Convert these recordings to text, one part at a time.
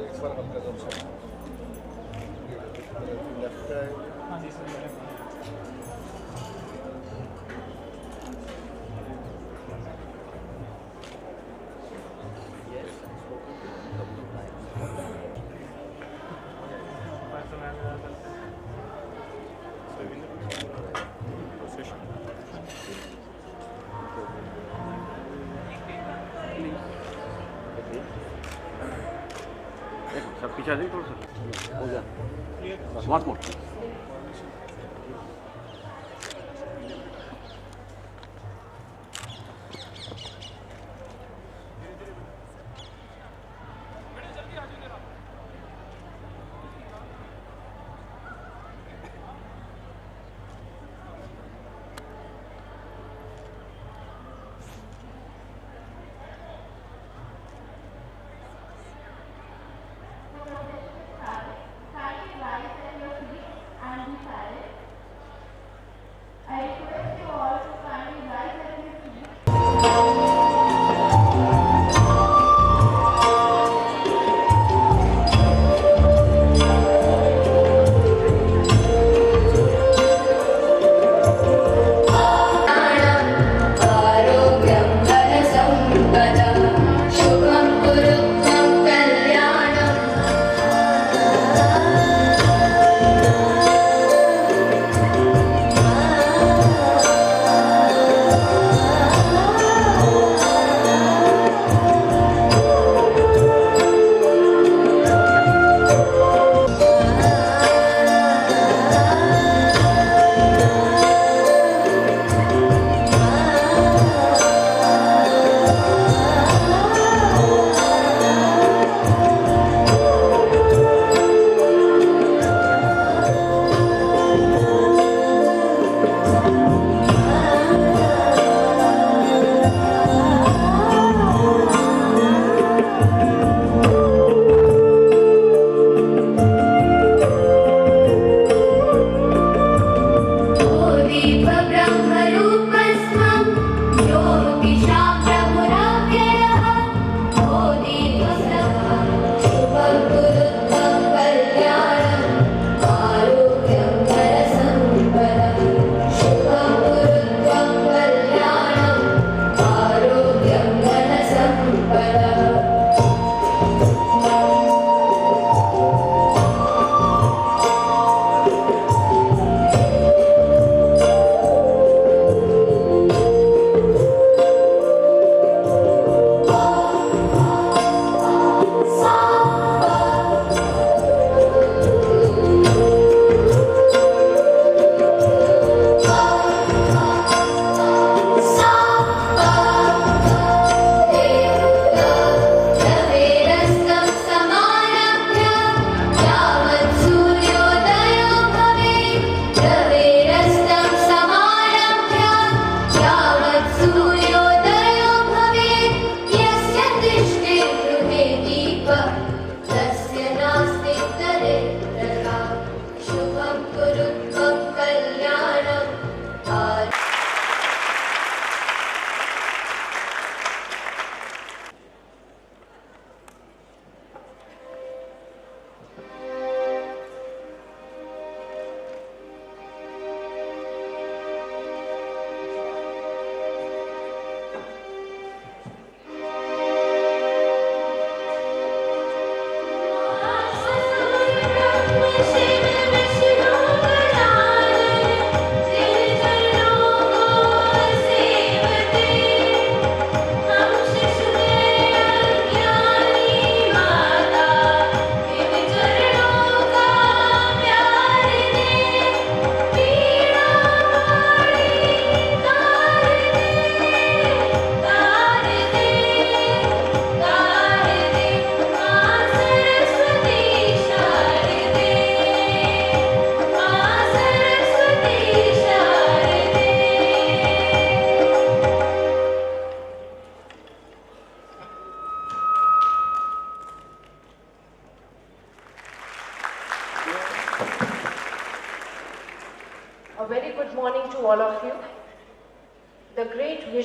एक बार हल्का सा लेफ्ट है। सब पीछे आ जाइए थोड़ा सा हो गया smart mode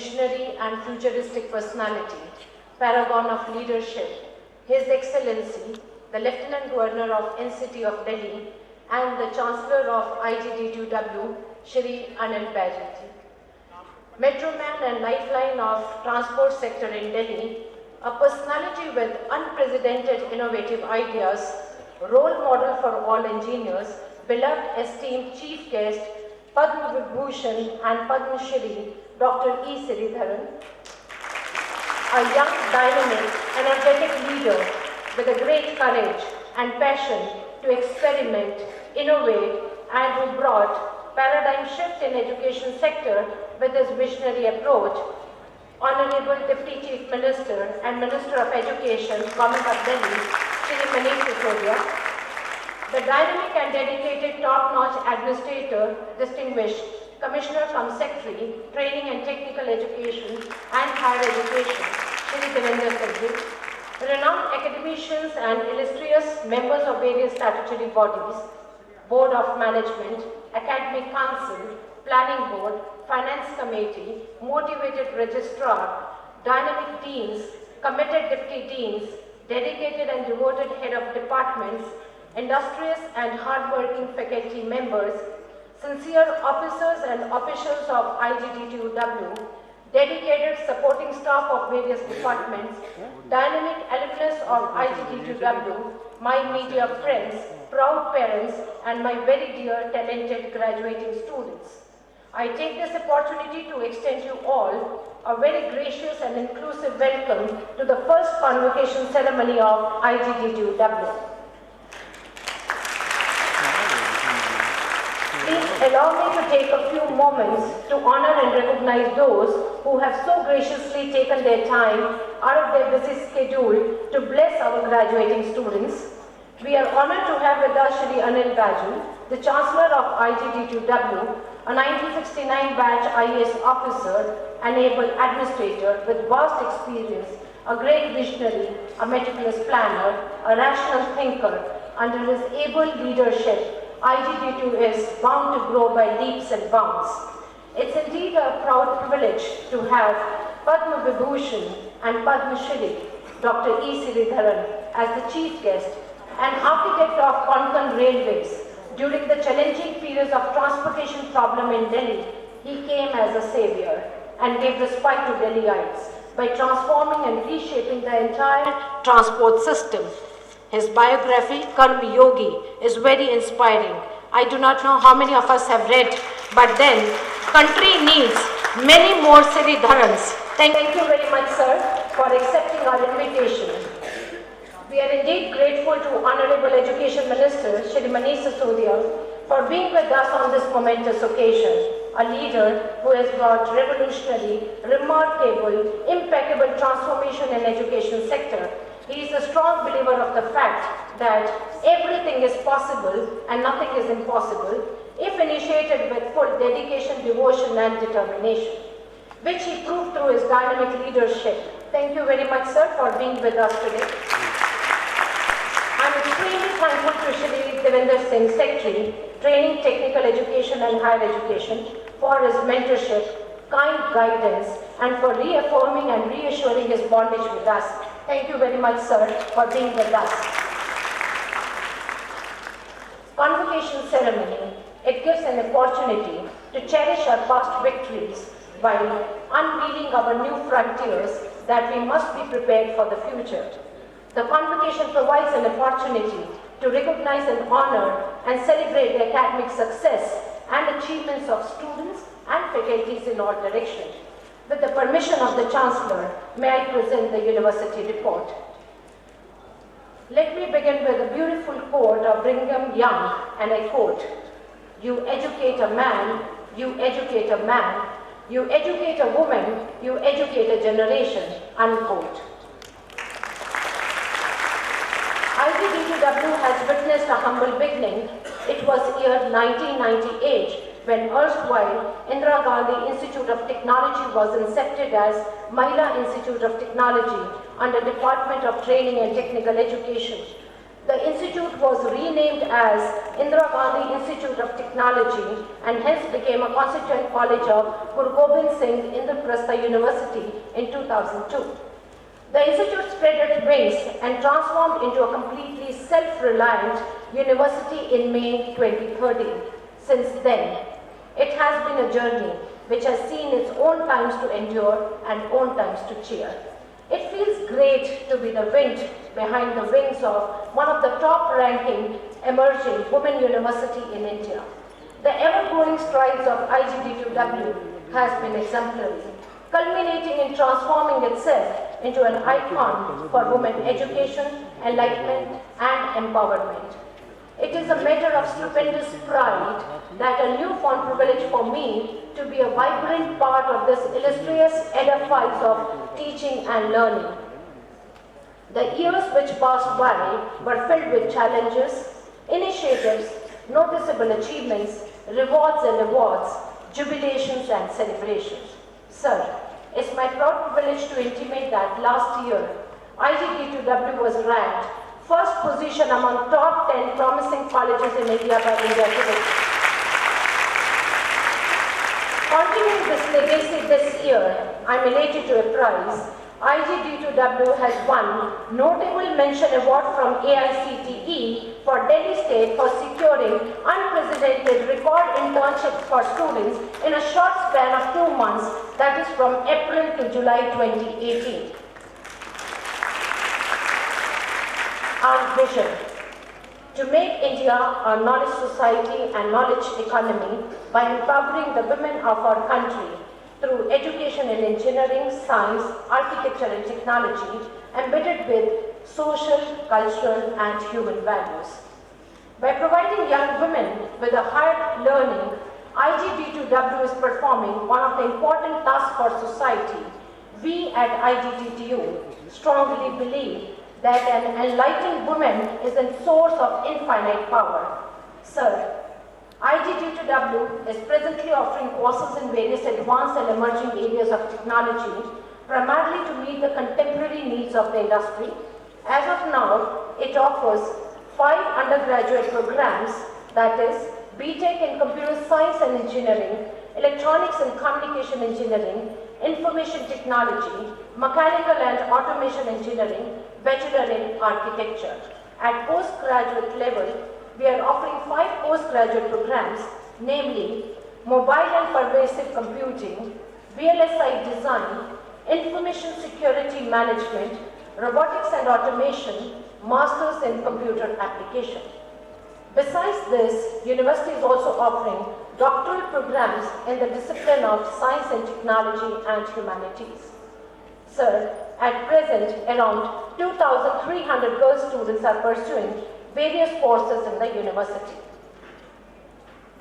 visionary and futuristic personality, paragon of leadership, His Excellency, the Lieutenant Governor of NCT of Delhi and the Chancellor of IGD2W, Shri Anil Banerjee. Metro man and lifeline of transport sector in Delhi, a personality with unprecedented innovative ideas, role model for all engineers, beloved esteemed chief guest, Padma Vibhushan and Padma Shri, Dr. E. Sridharan, a young, dynamic, energetic leader with a great courage and passion to experiment, innovate, and who brought paradigm shift in education sector with his visionary approach, Honorable Deputy Chief Minister and Minister of Education, Government of Delhi, Shri Manish Sisodia, the dynamic and dedicated top-notch administrator, distinguished Commissioner cum Secretary, Training and Technical Education and Higher Education, Shri Devendra Singh, renowned academicians and illustrious members of various statutory bodies, Board of Management, Academic Council, Planning Board, Finance Committee, motivated registrar, dynamic deans, committed deputy deans, dedicated and devoted head of departments, industrious and hard-working faculty members, sincere officers and officials of IGD2W, dedicated supporting staff of various departments, dynamic alumnus of IGD2W, my media friends, proud parents, and my very dear talented graduating students. I take this opportunity to extend you all a very gracious and inclusive welcome to the first convocation ceremony of IGD2W. Please allow me to take a few moments to honor and recognize those who have so graciously taken their time out of their busy schedule to bless our graduating students. We are honored to have with us Shri Anil Banerjee, the Chancellor of IGD2W, a 1969 batch IAS officer, an able administrator with vast experience, a great visionary, a meticulous planner, a rational thinker. Under his able leadership, IGD2 is bound to grow by leaps and bounds. It's indeed a proud privilege to have Padma Vibhushan and Padma Shri, Dr. E. Sridharan, as the chief guest and architect of Konkan Railways. During the challenging periods of transportation problem in Delhi, he came as a savior and gave respite to Delhiites by transforming and reshaping the entire transport system. His biography, Karma Yogi, is very inspiring. I do not know how many of us have read, but then, country needs many more Sridharans. Thank you very much, sir, for accepting our invitation. We are indeed grateful to Honorable Education Minister, Shri Manish Sisodia, for being with us on this momentous occasion. A leader who has brought revolutionary, remarkable, impeccable transformation in education sector. He is a strong believer of the fact that everything is possible and nothing is impossible if initiated with full dedication, devotion and determination, which he proved through his dynamic leadership. Thank you very much, sir, for being with us today. I am extremely thankful to Shri Devendra Singh, Secretary, Training, Technical Education and Higher Education, for his mentorship, kind guidance and for reaffirming and reassuring his bondage with us. Thank you very much, sir, for being with us. Convocation ceremony, it gives an opportunity to cherish our past victories while unveiling our new frontiers that we must be prepared for the future. The convocation provides an opportunity to recognize and honor and celebrate the academic success and achievements of students and faculties in all directions. With the permission of the Chancellor, may I present the university report. Let me begin with a beautiful quote of Brigham Young, and I quote, "You educate a man, you educate a man, you educate a woman, you educate a generation," unquote. IGD2W has witnessed a humble beginning. It was year 1998 when erstwhile Indira Gandhi Institute of Technology was incepted as Mahila Institute of Technology under Department of Training and Technical Education. The institute was renamed as Indira Gandhi Institute of Technology and hence became a constituent college of Guru Gobind Singh Indraprastha University in 2002. The institute spread its wings and transformed into a completely self-reliant university in May 2013. Since then, it has been a journey which has seen its own times to endure and own times to cheer. It feels great to be the wind behind the wings of one of the top-ranking emerging women university in India. The ever-growing strides of IGD2W has been exemplary, culminating in transforming itself into an icon for women education, enlightenment, and empowerment. It is a matter of stupendous pride that a newfound privilege for me to be a vibrant part of this illustrious edifice of teaching and learning. The years which passed by were filled with challenges, initiatives, noticeable achievements, rewards and awards, jubilations and celebrations. Sir, it's my proud privilege to intimate that last year, IGD2W was ranked first position among top 10 promising colleges in India by India Today. Continuing this legacy this year, I'm elated to apprise IGD2W has won Notable Mention Award from AICTE for Delhi State for securing unprecedented record internships for students in a short span of 2 months, that is from April to July 2018. Our vision: to make India a knowledge society and knowledge economy by empowering the women of our country through education in engineering, science, architecture and technology, embedded with social, cultural and human values. By providing young women with a higher learning, IGD2W is performing one of the important tasks for society. We at IGDTU strongly believe that an enlightened woman is a source of infinite power. Sir, IGD2W is presently offering courses in various advanced and emerging areas of technology, primarily to meet the contemporary needs of the industry. As of now, it offers 5 undergraduate programs, that is, BTech in Computer Science and Engineering, Electronics and Communication Engineering, Information Technology, Mechanical and Automation Engineering, Bachelor in Architecture. At postgraduate level, we are offering 5 postgraduate programs, namely Mobile and Pervasive Computing, VLSI Design, Information Security Management, Robotics and Automation, Masters in Computer Application. Besides this, university is also offering doctoral programs in the discipline of Science and Technology and Humanities. Sir, at present, around 2,300 girl students are pursuing various courses in the university.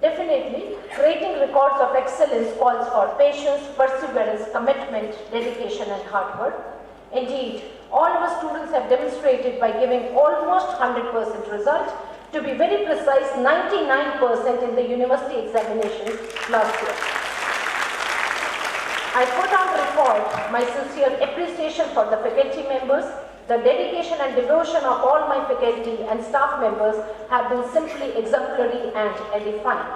Definitely, creating records of excellence calls for patience, perseverance, commitment, dedication and hard work. Indeed, all our students have demonstrated by giving almost 100% result, to be very precise, 99% in the university examinations last year. I put on record my sincere appreciation for the faculty members. The dedication and devotion of all my faculty and staff members have been simply exemplary and edifying.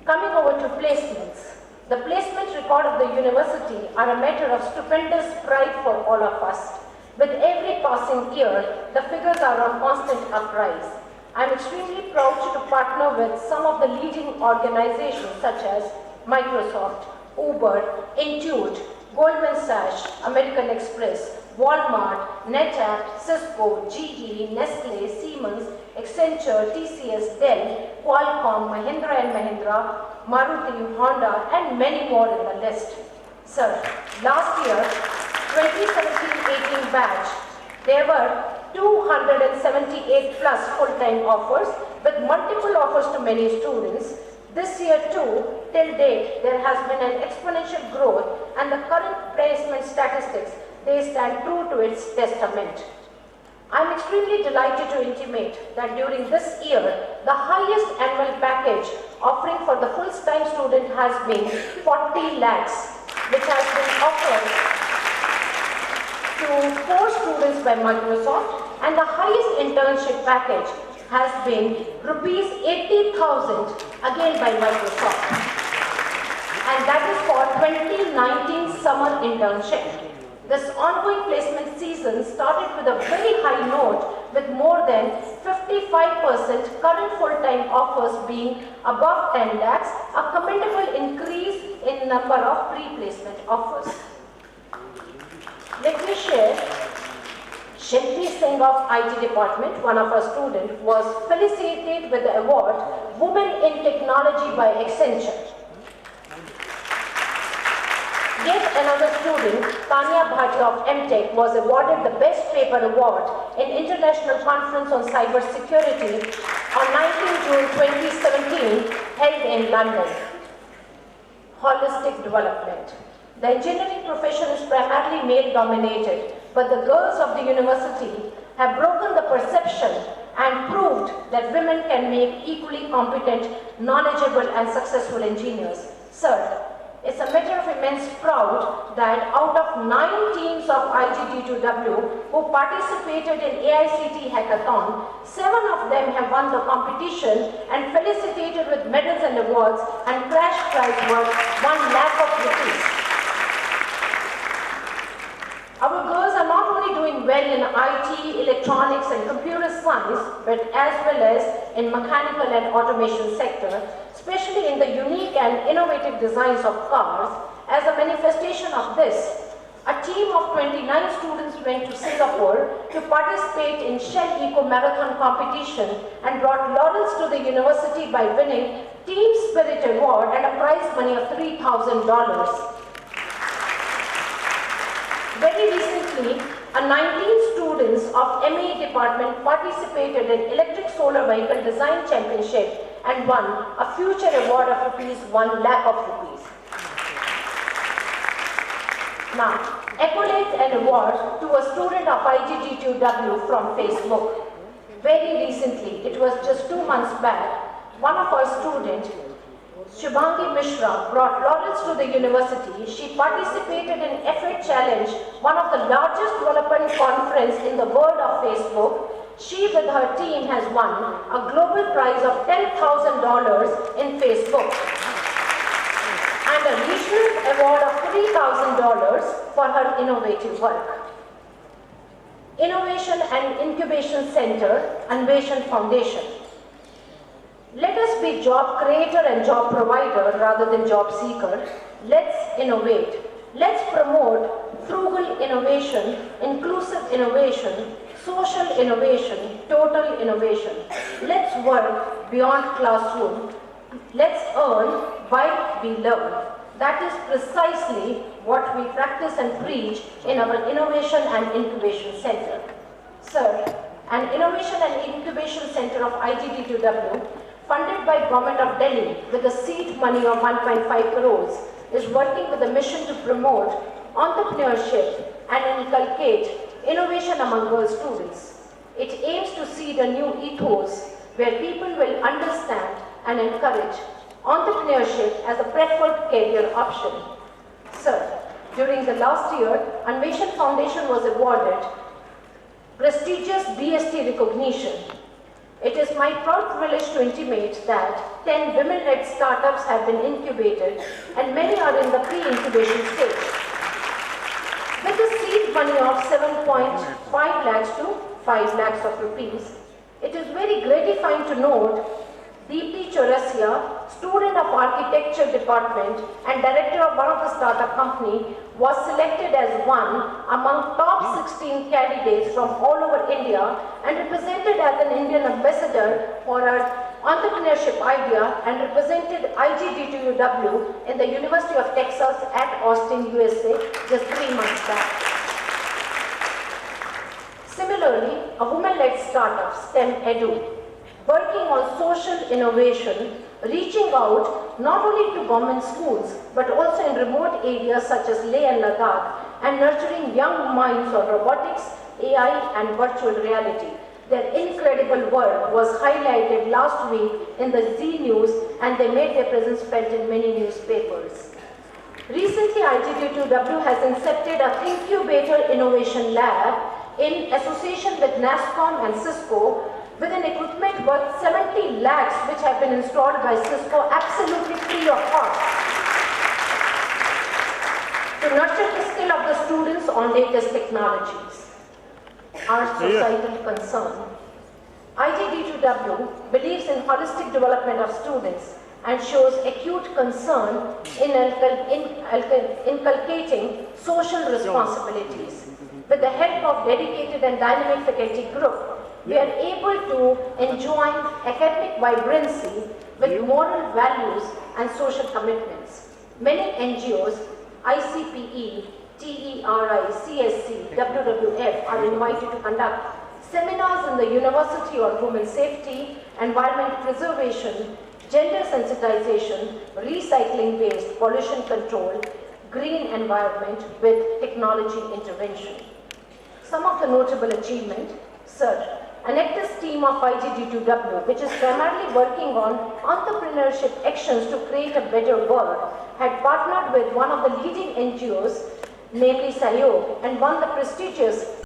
Coming over to placements. The placement record of the university are a matter of stupendous pride for all of us. With every passing year, the figures are on constant uprise. I am extremely proud to partner with some of the leading organizations such as Microsoft, Uber, Intuit, Goldman Sachs, American Express, Walmart, NetApp, Cisco, GE, Nestle, Siemens, Accenture, TCS, Dell, Qualcomm, Mahindra & Mahindra, Maruti, Honda, and many more in the list. Sir, last year, 2017-18 batch, there were 278 plus full-time offers with multiple offers to many students. This year too, till date, there has been an exponential growth and the current placement statistics, they stand true to its testament. I am extremely delighted to intimate that during this year, the highest annual package offering for the full-time student has been 40 lakhs, which has been offered to 4 students by Microsoft, and the highest internship package has been rupees 80,000 again by Microsoft, and that is for 2019 summer internship. This ongoing placement season started with a very high note, with more than 55% current full-time offers being above 10 lakhs, a commendable increase in number of pre-placement offers. Let me share, Shilpi Singh of IT department, one of our students, was felicitated with the award Women in Technology by Accenture. Yet another student, Tanya Bhatia of MTech, was awarded the Best Paper Award in International Conference on Cyber Security on 19 June 2017, held in London. Holistic development. The engineering profession is primarily male-dominated, but the girls of the university have broken the perception and proved that women can make equally competent, knowledgeable and successful engineers. Sir, it's a matter of immense pride that out of 9 teams of IGT2W who participated in AICT Hackathon, 7 of them have won the competition and felicitated with medals and awards and cash prize worth 1 lakh of rupees. Our girls are not only doing well in IT, electronics and computer science, but as well as in mechanical and automation sector, especially in the unique and innovative designs of cars. As a manifestation of this, a team of 29 students went to Singapore to participate in Shell Eco Marathon competition and brought laurels to the university by winning Team Spirit Award and a prize money of $3,000. Very recently, 19 students of ME department participated in Electric Solar Vehicle Design Championship and won a future award of rupees 1 lakh of rupees. Now, accolades and awards to a student of IGT2W from Facebook. Very recently, it was just 2 months back, one of our students, Shubhangi Mishra, brought laurels to the university. She participated in Effort Challenge, one of the largest development conference in the world of Facebook. She with her team has won a global prize of $10,000 in Facebook and a regional award of $3,000 for her innovative work. Innovation and Incubation Center, Anveshan Foundation. Let us be job creator and job provider rather than job seeker. Let's innovate. Let's promote frugal innovation, inclusive innovation, social innovation, total innovation. Let's work beyond classroom. Let's earn while we learn. That is precisely what we practice and preach in our Innovation and Incubation Center. Sir, an Innovation and Incubation Center of IGT2W, funded by Government of Delhi with a seed money of 1.5 crores, is working with a mission to promote entrepreneurship and inculcate innovation among girl students. It aims to seed a new ethos where people will understand and encourage entrepreneurship as a preferred career option. Sir, during the last year, Anveshan Foundation was awarded prestigious BST recognition. It is my proud privilege to intimate that 10 women-led startups have been incubated and many are in the pre-incubation stage. With a seed money of 7.5 lakhs to 5 lakhs of rupees, it is very gratifying to note Deepti Chaurasia, student of Architecture Department and director of one of the startup company, was selected as one among top 16 candidates from all over India and represented as an Indian ambassador for her entrepreneurship idea and represented IGT2W in the University of Texas at Austin, USA just 3 months back. Similarly, a woman-led startup, STEM Edu, working on social innovation, reaching out not only to government schools, but also in remote areas such as Leh and Ladakh, and nurturing young minds on robotics, AI, and virtual reality. Their incredible work was highlighted last week in the Z News, and they made their presence felt in many newspapers. Recently, IGT2W has incepted a incubator innovation lab in association with NASCOM and Cisco, with an equipment worth 70 lakhs which have been installed by Cisco absolutely free of cost, to nurture the skill of the students on latest technologies. Our societal concern. IGD2W believes in holistic development of students and shows acute concern in inculcating social responsibilities. With the help of dedicated and dynamic faculty group, we are able to enjoin academic vibrancy with moral values and social commitments. Many NGOs, ICPE, TERI, CSC, WWF are invited to conduct seminars in the university on women's safety, environment preservation, gender sensitization, recycling waste, pollution control, green environment with technology intervention. Some of the notable achievement, Sir, an active team of IGD2W, which is primarily working on entrepreneurship actions to create a better world, had partnered with one of the leading NGOs, namely SAYOG, and won the prestigious